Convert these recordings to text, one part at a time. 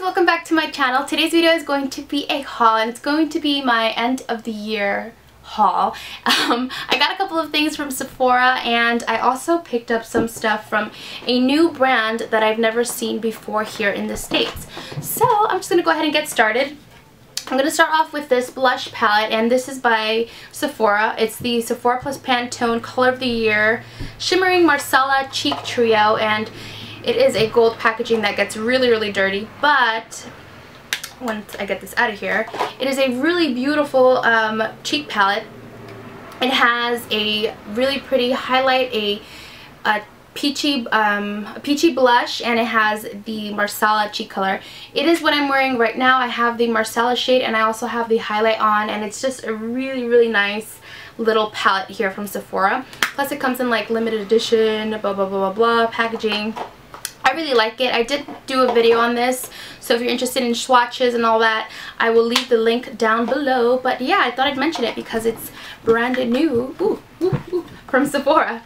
welcome back to my channel. Today's video is going to be a haul, and it's going to be my end of the year haul. I got a couple of things from Sephora, and I also picked up some stuff from a new brand that I've never seen before here in the States. So I'm just going to go ahead and get started. I'm going to start off with this blush palette, and this is by Sephora. It's the Sephora plus Pantone Color of the Year Shimmering Marsala Cheek Trio, and it is a gold packaging that gets really dirty, but once I get this out of here, it is a really beautiful cheek palette. It has a really pretty highlight, a peachy blush, and it has the Marsala cheek color. It is what I'm wearing right now. I have the Marsala shade, and I also have the highlight on, and it's just a really nice little palette here from Sephora. Plus it comes in like limited edition, blah blah blah blah blah packaging. I really like it. I did do a video on this, so if you're interested in swatches and all that, I will leave the link down below. But yeah, I thought I'd mention it because it's brand new from Sephora.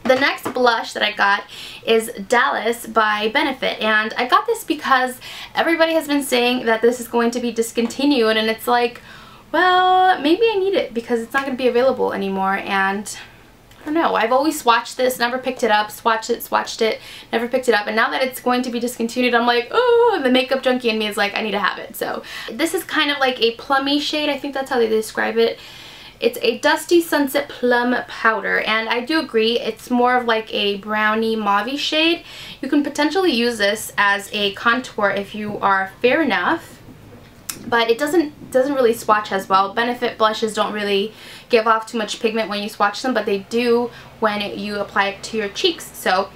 The next blush that I got is Dallas by Benefit, and I got this because everybody has been saying that this is going to be discontinued, and it's like, well, maybe I need it because it's not going to be available anymore. And I don't know, I've always swatched this, never picked it up, swatched it, never picked it up, and now that it's going to be discontinued, I'm like, oh, the makeup junkie in me is like, I need to have it. So this is kind of like a plummy shade, I think that's how they describe it. It's a Dusty Sunset Plum Powder, and I do agree, it's more of like a brownie mauve shade. You can potentially use this as a contour if you are fair enough, but it doesn't really swatch as well. Benefit blushes don't really give off too much pigment when you swatch them, but they do when you apply it to your cheeks. So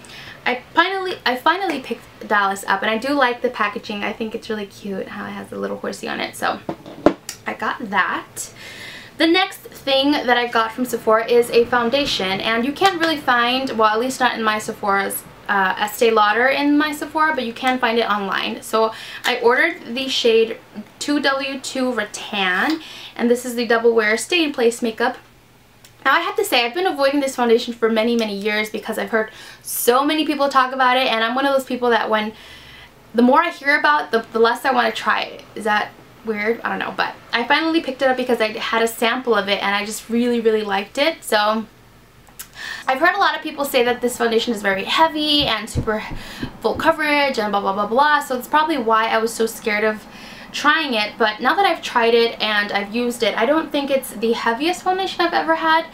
I finally picked Dallas up, and I do like the packaging. I think it's really cute how it has a little horsey on it, so I got that. The next thing that I got from Sephora is a foundation, and you can't really find, well, at least not in my Sephora's Estee Lauder in my Sephora, but you can find it online. So I ordered the shade 2W2 Rattan, and this is the Double Wear Stay in Place makeup. Now I have to say, I've been avoiding this foundation for many years because I've heard so many people talk about it, and I'm one of those people that the more I hear about, the less I want to try it. Is that weird? I don't know, but I finally picked it up because I had a sample of it, and I just really liked it. So I've heard a lot of people say that this foundation is very heavy and super full coverage and blah blah blah, so it's probably why I was so scared of trying it. But now that I've tried it and I've used it, I don't think it's the heaviest foundation I've ever had.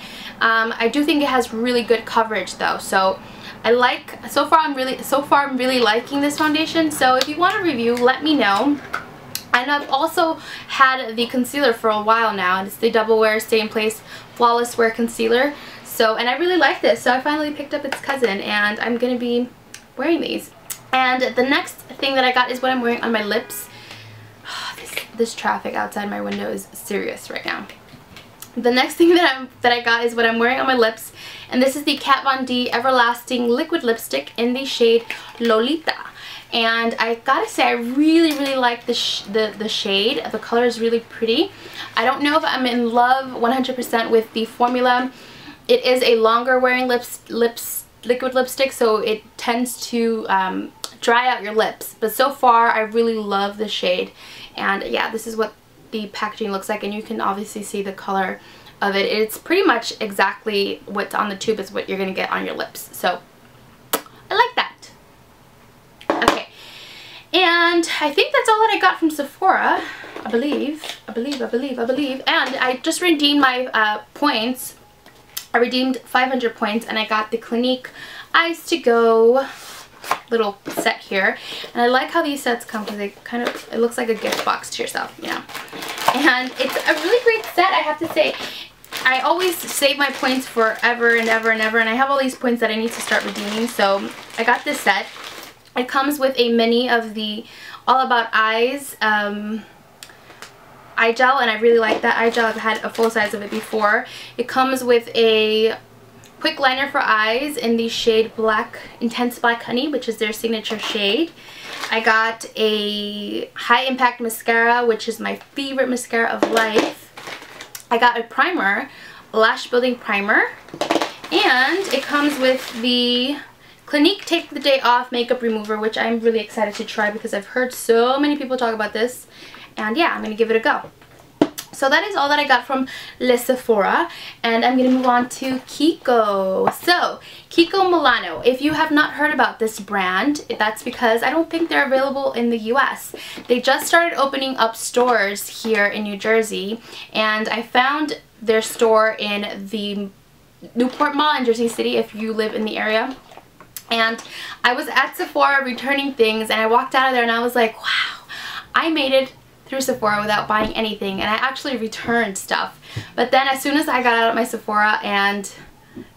I do think it has really good coverage though, so so far I'm really liking this foundation. So if you want a review, let me know. And I've also had the concealer for a while now, and it's the Double Wear Stay in Place Flawless Wear Concealer. So, and I really like this, so I finally picked up its cousin, and I'm going to be wearing these. And the next thing that I got is what I'm wearing on my lips. This traffic outside my window is serious right now. The next thing that I got is what I'm wearing on my lips, and this is the Kat Von D Everlasting Liquid Lipstick in the shade Lolita. And I gotta say, I really like the shade. The color is really pretty. I don't know if I'm in love 100% with the formula. It is a longer wearing liquid lipstick, so it tends to dry out your lips. But so far, I really love the shade. And yeah, this is what the packaging looks like, and you can obviously see the color of it. It's pretty much exactly what's on the tube is what you're gonna get on your lips. So I like that. Okay, and I think that's all that I got from Sephora, I believe. And I just redeemed my points. I redeemed 500 points, and I got the Clinique Eyes to Go little set here. And I like how these sets come because it looks like a gift box to yourself, you know. And it's a really great set, I have to say. I always save my points forever and ever, and I have all these points that I need to start redeeming, so I got this set. It comes with a mini of the All About Eyes eye gel, and I really like that eye gel. I've had a full size of it before. It comes with a quick liner for eyes in the shade Intense Black Honey, which is their signature shade. I got a High Impact mascara, which is my favorite mascara of life. I got a primer, a lash building primer, and it comes with the Clinique Take the Day Off Makeup Remover, which I'm really excited to try because I've heard so many people talk about this. And yeah, I'm going to give it a go. So that is all that I got from Sephora, and I'm going to move on to Kiko. So, Kiko Milano. If you have not heard about this brand, that's because I don't think they're available in the US. They just started opening up stores here in New Jersey, and I found their store in the Newport Mall in Jersey City if you live in the area. And I was at Sephora returning things, and I walked out of there and I was like, wow, I made it through Sephora without buying anything, and I actually returned stuff. But then as soon as I got out of my Sephora, and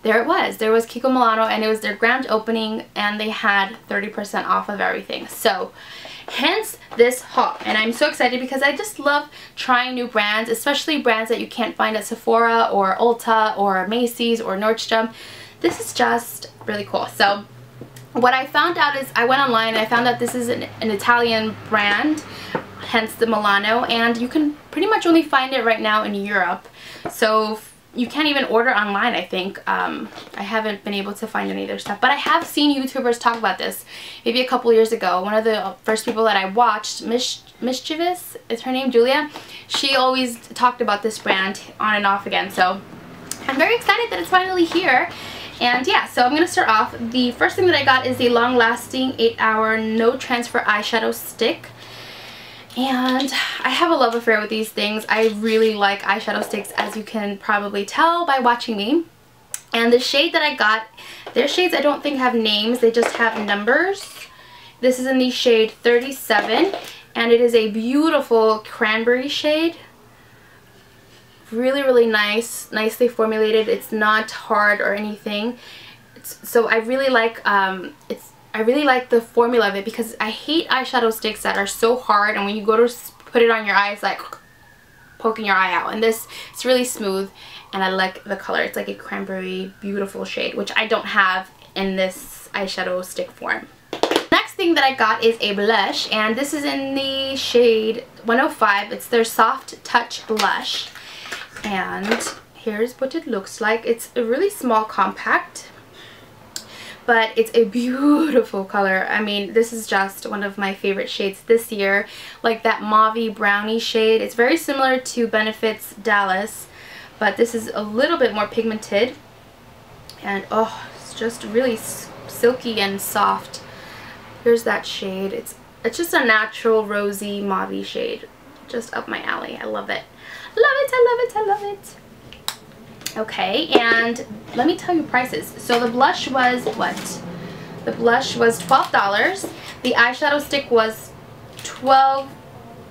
there it was. There was Kiko Milano, and it was their grand opening, and they had 30% off of everything. So hence this haul, and I'm so excited because I just love trying new brands, especially brands that you can't find at Sephora or Ulta or Macy's or Nordstrom. This is just really cool. So what I found out is I went online and I found out this is an Italian brand, hence the Milano, and you can pretty much only find it right now in Europe. So you can't even order online, I think. I haven't been able to find any of their stuff, but I have seen YouTubers talk about this maybe a couple years ago. One of the first people that I watched, Mischievous is her name, Julia, she always talked about this brand on and off again. So I'm very excited that it's finally here. And yeah, so I'm going to start off. The first thing that I got is the long-lasting 8-hour no transfer eyeshadow stick. And I have a love affair with these things. I really like eyeshadow sticks, as you can probably tell by watching me. And the shade that I got, their shades I don't think have names, they just have numbers. This is in the shade 37, and it is a beautiful cranberry shade. Really, really nice, nicely formulated. It's not hard or anything. So I really like I really like the formula of it, because I hate eyeshadow sticks that are so hard, and when you go to put it on your eye, it's like poking your eye out. And this, it's really smooth, and I like the color. It's like a cranberry, beautiful shade, which I don't have in this eyeshadow stick form. Next thing that I got is a blush, and this is in the shade 105. It's their Soft Touch blush, and here's what it looks like. It's a really small compact, but it's a beautiful color. I mean, this is just one of my favorite shades this year, like that mauvey brownie shade. It's very similar to Benefit's Dallas, but this is a little bit more pigmented, and oh, it's just really silky and soft. Here's that shade. It's just a natural rosy mauvey shade, just up my alley. I love it. Love it, I love it, I love it. Okay, and let me tell you prices. So the blush was what? The blush was $12. The eyeshadow stick was the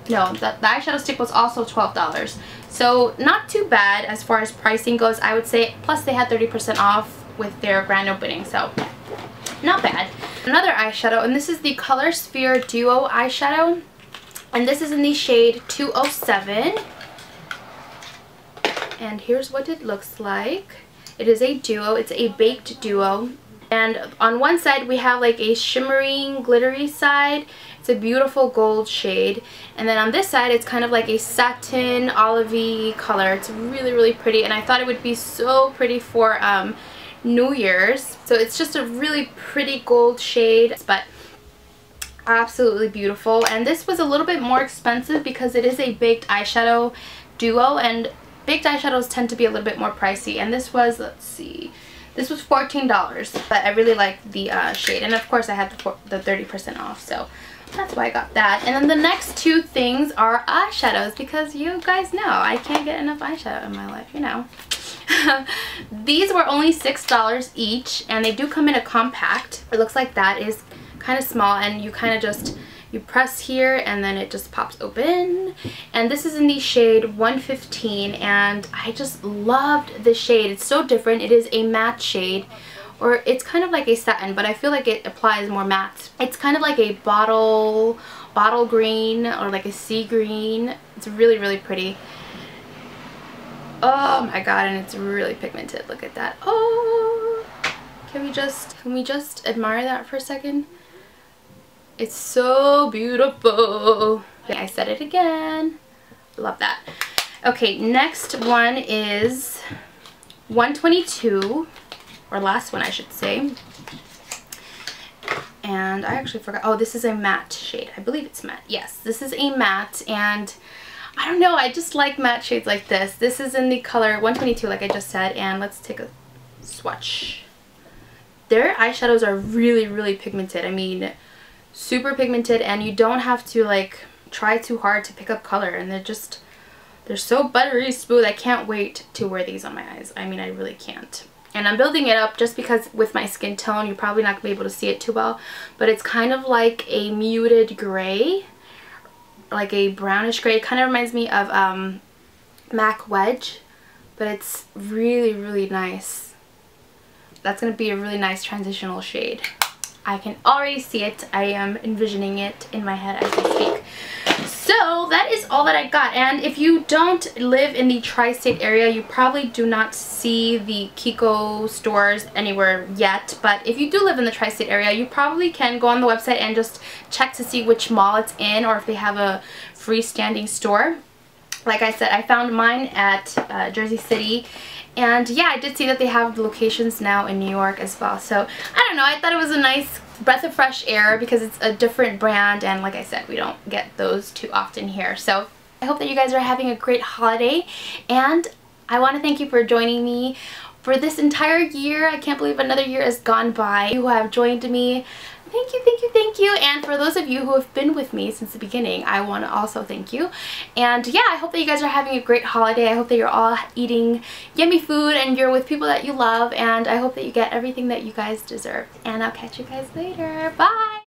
eyeshadow stick was also $12. So not too bad as far as pricing goes, I would say. Plus they had 30% off with their grand opening, so not bad. Another eyeshadow, and this is the Color Sphere Duo eyeshadow, and this is in the shade 207. And here's what it looks like. It is a duo. It's a baked duo. And on one side we have like a shimmering, glittery side. It's a beautiful gold shade. And then on this side it's kind of like a satin, olivey color. It's really, really pretty. And I thought it would be so pretty for New Year's. So it's just a really pretty gold shade, but absolutely beautiful. And this was a little bit more expensive because it is a baked eyeshadow duo, and baked eyeshadows tend to be a little bit more pricey, and this was, let's see, this was $14, but I really like the shade, and of course I had the 30% off, so that's why I got that. And then the next two things are eyeshadows, because you guys know I can't get enough eyeshadow in my life, you know. These were only $6 each, and they do come in a compact. It looks like that. It is kind of small, and you kind of just, you press here and then it just pops open. And this is in the shade 115, and I just loved this shade. It's so different. It is a matte shade, or it's kind of like a satin, but I feel like it applies more matte. It's kind of like a bottle green, or like a sea green. It's really, really pretty. Oh my god, and it's really pigmented. Look at that. Oh, can we just admire that for a second? It's so beautiful. Yeah, I said it again. Love that. Okay, next one is 122, or last one I should say. And I actually forgot. Oh, this is a matte shade. I believe it's matte. Yes, this is a matte, and I don't know, I just like matte shades like this. This is in the color 122, like I just said, and let's take a swatch. Their eyeshadows are really, really pigmented. I mean, super pigmented, and you don't have to like try too hard to pick up color, and they're so buttery smooth. I can't wait to wear these on my eyes. I mean, I really can't. And I'm building it up just because with my skin tone, you're probably not going to be able to see it too well, but it's kind of like a muted gray, like a brownish gray. It kind of reminds me of MAC Wedge, but it's really, really nice. That's going to be a really nice transitional shade. I can already see it. I am envisioning it in my head as I speak. So that is all that I got, and if you don't live in the tri-state area, you probably do not see the Kiko stores anywhere yet, but if you do live in the tri-state area, you probably can go on the website and just check to see which mall it's in, or if they have a freestanding store. Like I said, I found mine at Jersey City, and yeah, I did see that they have locations now in New York as well. So I don't know, I thought it was a nice breath of fresh air because it's a different brand, and like I said, we don't get those too often here. So I hope that you guys are having a great holiday, and I want to thank you for joining me for this entire year. I can't believe another year has gone by. You who have joined me, thank you, thank you, thank you. And for those of you who have been with me since the beginning, I want to also thank you. And yeah, I hope that you guys are having a great holiday. I hope that you're all eating yummy food and you're with people that you love, and I hope that you get everything that you guys deserve. And I'll catch you guys later. Bye!